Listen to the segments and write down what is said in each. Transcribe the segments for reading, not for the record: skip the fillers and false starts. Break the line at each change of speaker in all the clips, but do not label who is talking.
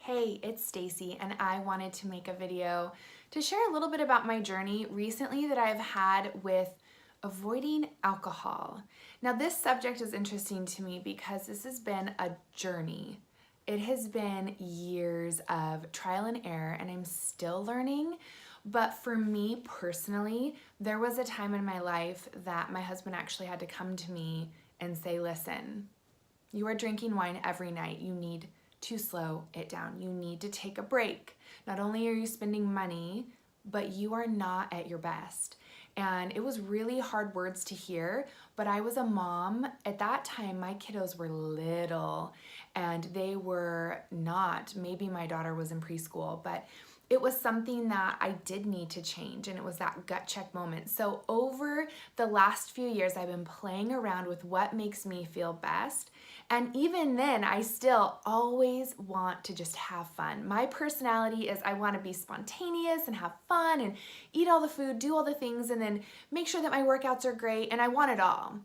Hey, it's Stacy, and I wanted to make a video to share a little bit about my journey recently that I've had with avoiding alcohol. Now, this subject is interesting to me because this has been a journey. It has been years of trial and error, and I'm still learning. But for me personally, there was a time in my life that my husband actually had to come to me and say, listen, you are drinking wine every night. You need to slow it down. You need to take a break. Not only are you spending money, but you are not at your best. And it was really hard words to hear, but I was a mom. At that time, my kiddos were little and they were not, maybe my daughter was in preschool, but it was something that I did need to change, and it was that gut check moment. So over the last few years, I've been playing around with what makes me feel best. And even then, I still always want to just have fun. My personality is I want to be spontaneous and have fun and eat all the food, do all the things, and then make sure that my workouts are great, and I want it all.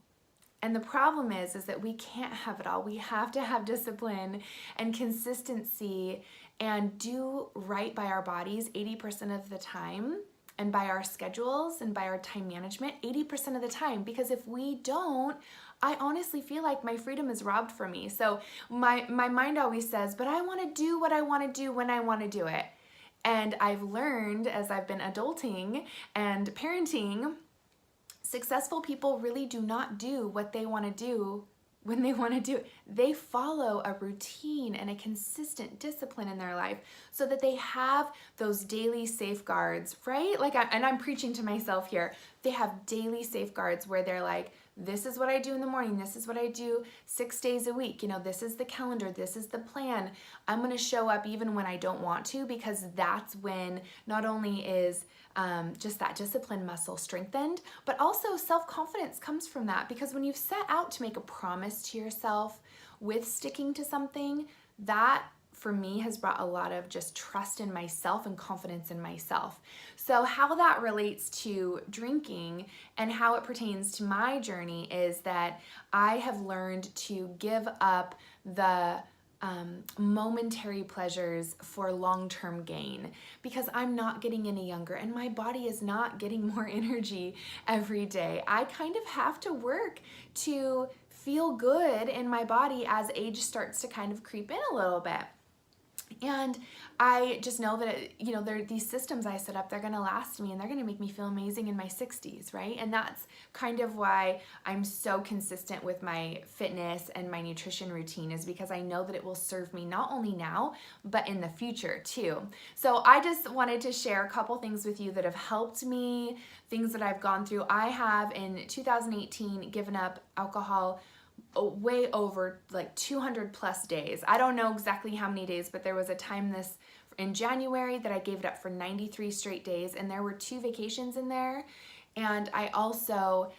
And the problem is that we can't have it all. We have to have discipline and consistency and do right by our bodies 80% of the time, and by our schedules and by our time management 80% of the time. Because if we don't, I honestly feel like my freedom is robbed from me. So my mind always says, but I want to do what I want to do when I want to do it. And I've learned as I've been adulting and parenting, successful people really do not do what they want to do when they want to do it. They follow a routine and a consistent discipline in their life so that they have those daily safeguards, right? And I'm preaching to myself here. They have daily safeguards where they're like, this is what I do in the morning. This is what I do 6 days a week. This is the calendar. This is the plan. I'm going to show up even when I don't want to, because that's when not only is just that discipline muscle strengthened, but also self-confidence comes from that. Because when you've set out to make a promise to yourself with sticking to something, that for me has brought a lot of just trust in myself and confidence in myself. So how that relates to drinking and how it pertains to my journey is that I have learned to give up the momentary pleasures for long-term gain, because I'm not getting any younger and my body is not getting more energy every day. I kind of have to work to feel good in my body as age starts to kind of creep in a little bit. And I just know that, there these systems I set up, they're going to last me and they're going to make me feel amazing in my 60s, right? And that's kind of why I'm so consistent with my fitness and my nutrition routine, is because I know that it will serve me not only now, but in the future too. So I just wanted to share a couple things with you that have helped me, things that I've gone through. I have in 2018 given up alcohol way over like 200 plus days. I don't know exactly how many days, but there was a time in January that I gave it up for 93 straight days, and there were 2 vacations in there. And I also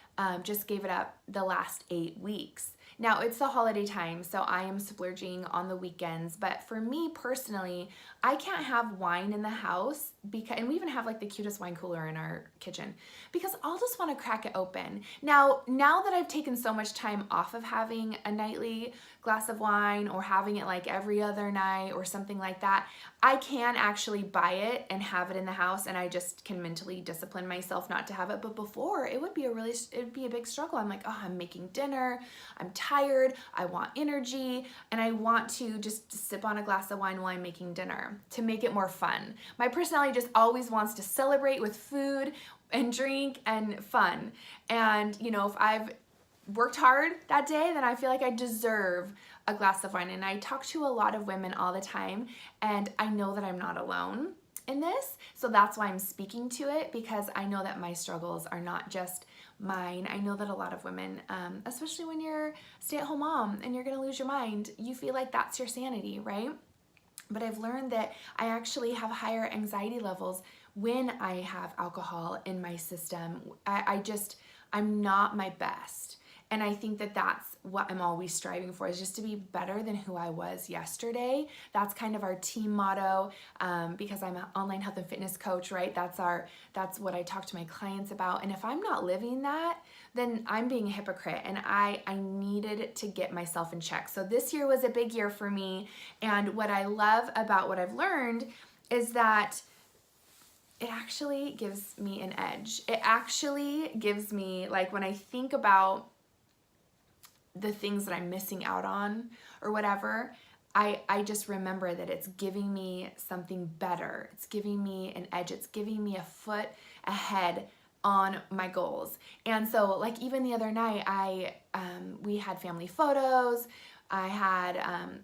just gave it up the last 8 weeks. Now it's the holiday time, so I am splurging on the weekends, but for me personally, I can't have wine in the house and we even have like the cutest wine cooler in our kitchen, because I'll just want to crack it open. Now that I've taken so much time off of having a nightly glass of wine or having it like every other night or something like that, I can actually buy it and have it in the house, and I just can mentally discipline myself not to have it. But before, it would be a big struggle. I'm like, oh, I'm making dinner, I'm tired, I want energy, and I want to just sip on a glass of wine while I'm making dinner to make it more fun. My personality just always wants to celebrate with food and drink and fun. And if I've worked hard that day, then I feel like I deserve a glass of wine. And I talk to a lot of women all the time, and I know that I'm not alone in this. So that's why I'm speaking to it, because I know that my struggles are not just mine. I know that a lot of women, especially when you're a stay-at-home mom and you're gonna lose your mind, you feel like that's your sanity, right? But I've learned that I actually have higher anxiety levels when I have alcohol in my system. I'm not my best. And I think that that's what I'm always striving for, is just to be better than who I was yesterday. That's kind of our team motto, because I'm an online health and fitness coach, right? That's what I talk to my clients about. And if I'm not living that, then I'm being a hypocrite, and I needed to get myself in check. So this year was a big year for me. And what I love about what I've learned is that it actually gives me an edge. It actually gives me, like, when I think about the things that I'm missing out on or whatever, I just remember that it's giving me something better. It's giving me an edge. It's giving me a foot ahead on my goals. And so, like, even the other night, we had family photos. I had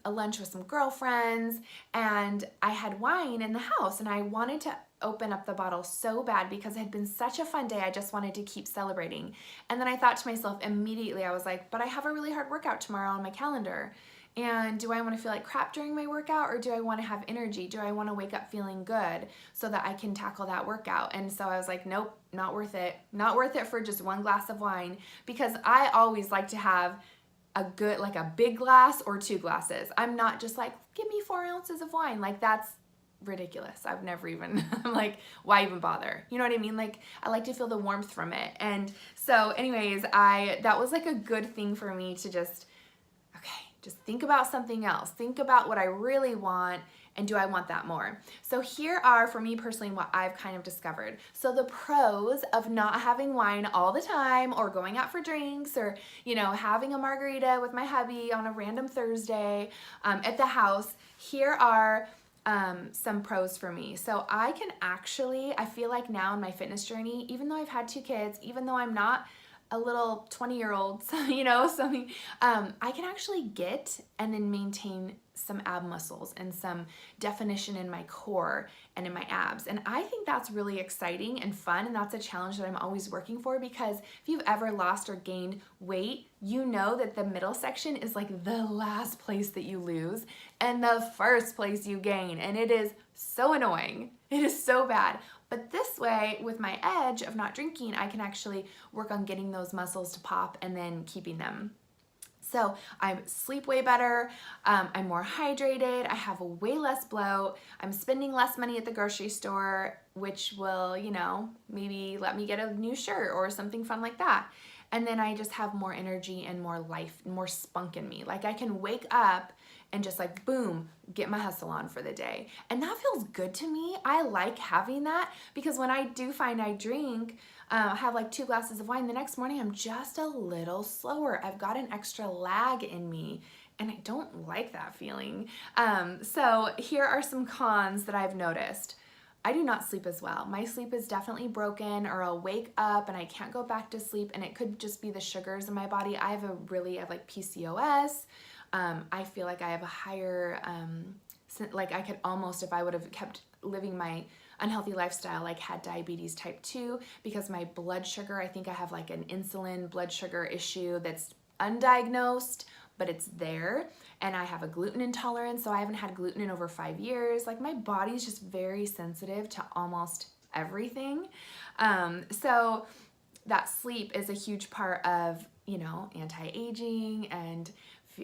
a lunch with some girlfriends, and I had wine in the house, and I wanted to open up the bottle so bad because it had been such a fun day. I just wanted to keep celebrating. And then I thought to myself immediately, I was like, but I have a really hard workout tomorrow on my calendar. And do I want to feel like crap during my workout, or do I want to have energy? Do I want to wake up feeling good so that I can tackle that workout? And so I was like, nope, not worth it. Not worth it for just one glass of wine, because I always like to have a good, like a big glass or 2 glasses. I'm not just like, give me 4 ounces of wine. Like, that's ridiculous. I've never even, I'm like, why even bother? You know what I mean? Like, I like to feel the warmth from it. And so anyways, that was like a good thing for me to just think about something else. Think about what I really want, and do I want that more? So here are, for me personally, what I've kind of discovered. So the pros of not having wine all the time, or going out for drinks, or, you know, having a margarita with my hubby on a random Thursday at the house. Here are some pros for me. So I feel like now in my fitness journey, even though I've had 2 kids, even though I'm not a little 20-year-old, you know, something, I can actually get and then maintain some ab muscles and some definition in my core and in my abs. And I think that's really exciting and fun, and that's a challenge that I'm always working for, because if you've ever lost or gained weight, you know that the middle section is like the last place that you lose and the first place you gain, and it is so annoying. It is so bad. But this way, with my edge of not drinking, I can actually work on getting those muscles to pop and then keeping them. So I sleep way better, I'm more hydrated, I have way less bloat, I'm spending less money at the grocery store, which will, you know, maybe let me get a new shirt or something fun like that. And then I just have more energy and more life, more spunk in me. Like, I can wake up and just like, boom, get my hustle on for the day. And that feels good to me. I like having that, because when I do find I drink, have like 2 glasses of wine, the next morning I'm just a little slower. I've got an extra lag in me, and I don't like that feeling. So here are some cons that I've noticed. I do not sleep as well. My sleep is definitely broken, or I'll wake up and I can't go back to sleep, and it could just be the sugars in my body. I have like PCOS. I feel like I have a higher, like I could almost, if I would have kept living my unhealthy lifestyle, like had diabetes type 2, because my blood sugar, I think I have like an insulin blood sugar issue that's undiagnosed, but it's there. And I have a gluten intolerance, so I haven't had gluten in over 5 years. Like, my body's just very sensitive to almost everything. So that sleep is a huge part of, you know, anti-aging and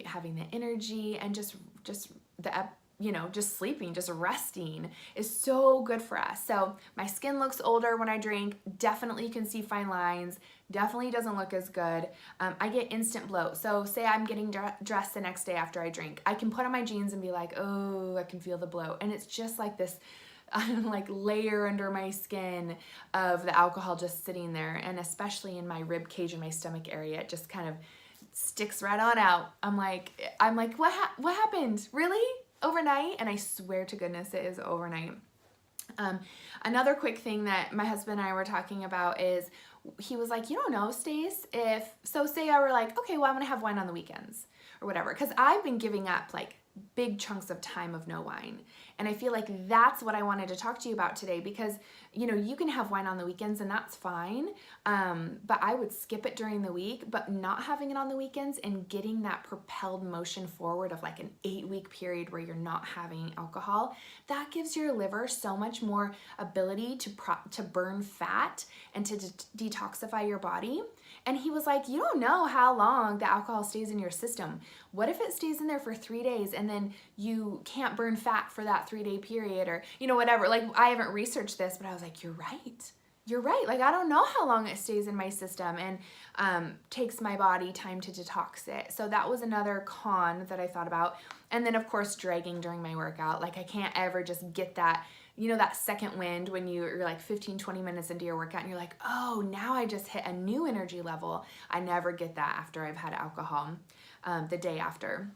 having the energy, and just sleeping, just resting is so good for us. So my skin looks older when I drink. Definitely you can see fine lines. Definitely doesn't look as good. I get instant bloat. So say I'm getting dressed the next day after I drink. I can put on my jeans and be like, oh, I can feel the bloat. And it's just like this like layer under my skin of the alcohol just sitting there. And especially in my rib cage and my stomach area, it just kind of sticks right on out. I'm like, what happened? Really? Overnight? And I swear to goodness it is overnight. Another quick thing that my husband and I were talking about is, he was like, you don't know, Stace, say I were like, okay, well, I'm gonna have wine on the weekends or whatever, because I've been giving up like big chunks of time of no wine. And I feel like that's what I wanted to talk to you about today, because you can have wine on the weekends and that's fine, but I would skip it during the week. But not having it on the weekends and getting that propelled motion forward of like an 8-week period where you're not having alcohol, that gives your liver so much more ability to burn fat and to detoxify your body. And he was like, you don't know how long the alcohol stays in your system. What if it stays in there for 3 days and then you can't burn fat for that 3-day period, or, whatever. Like, I haven't researched this, but I was like, you're right. You're right. Like, I don't know how long it stays in my system and takes my body time to detox it. So that was another con that I thought about. And then, of course, dragging during my workout. Like, I can't ever just get that, that second wind when you're like 15, 20 minutes into your workout and you're like, oh, now I just hit a new energy level. I never get that after I've had alcohol the day after.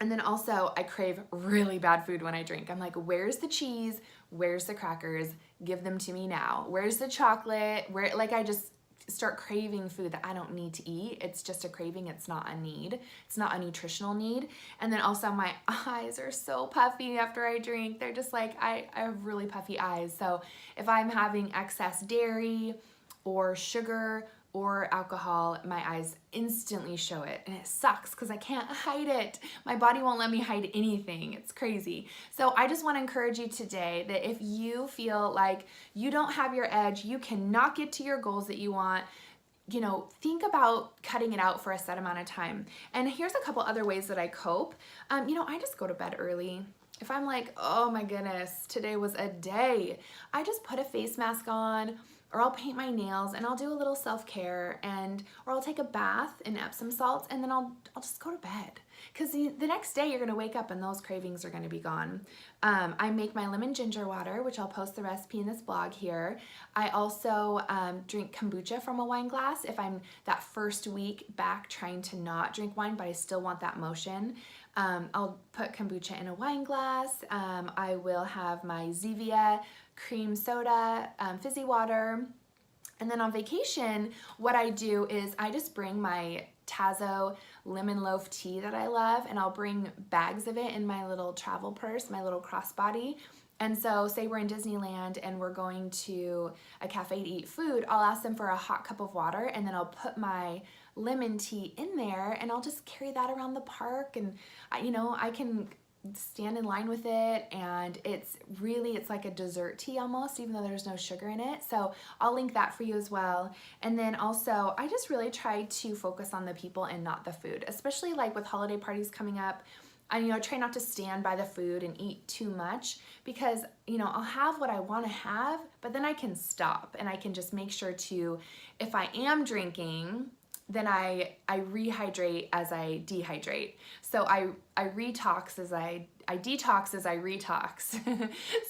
And then also, I crave really bad food when I drink. I'm like, where's the cheese? Where's the crackers? Give them to me now. Where's the chocolate? I just start craving food that I don't need to eat. It's just a craving. It's not a need. It's not a nutritional need. And then also, my eyes are so puffy after I drink. They're just like, I have really puffy eyes. So if I'm having excess dairy or sugar or alcohol, my eyes instantly show it, and it sucks because I can't hide it. My body won't let me hide anything. It's crazy. So I just want to encourage you today that if you feel like you don't have your edge, you cannot get to your goals that you want, think about cutting it out for a set amount of time. And here's a couple other ways that I cope. I just go to bed early. If I'm like, oh my goodness, today was a day, I just put a face mask on, or I'll paint my nails and I'll do a little self-care, or I'll take a bath in Epsom salts, and then I'll just go to bed. Because the next day you're gonna wake up and those cravings are gonna be gone. I make my lemon ginger water, which I'll post the recipe in this blog here. I also drink kombucha from a wine glass if I'm that first week back trying to not drink wine, but I still want that motion. I'll put kombucha in a wine glass. I will have my Zevia cream soda, fizzy water. And then on vacation, what I do is I just bring my Tazo lemon loaf tea that I love, and I'll bring bags of it in my little travel purse, my little crossbody. And so say we're in Disneyland and we're going to a cafe to eat food, I'll ask them for a hot cup of water, and then I'll put my lemon tea in there, and I'll just carry that around the park, and I can stand in line with it, and it's like a dessert tea almost, even though there's no sugar in it. So I'll link that for you as well. And then also, I just really try to focus on the people and not the food, especially like with holiday parties coming up. I try not to stand by the food and eat too much, because I'll have what I want to have, but then I can stop and I can just make sure to, if I am drinking, then I rehydrate as I dehydrate. So I retox as I detox as I retox.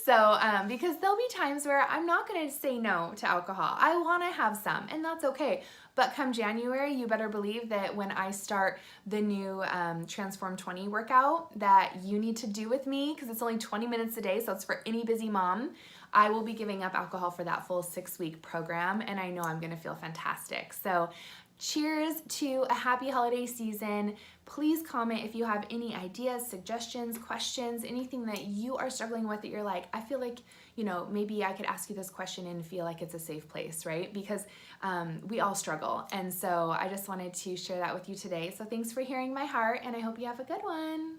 So because there'll be times where I'm not gonna say no to alcohol. I wanna have some, and that's okay. But come January, you better believe that when I start the new Transform 20 workout that you need to do with me, because it's only 20 minutes a day, so it's for any busy mom, I will be giving up alcohol for that full 6-week program, and I know I'm gonna feel fantastic. So cheers to a happy holiday season. Please comment if you have any ideas, suggestions, questions, anything that you are struggling with that you're like, I feel like, maybe I could ask you this question and feel like it's a safe place, right? Because we all struggle. And so I just wanted to share that with you today. So thanks for hearing my heart, and I hope you have a good one.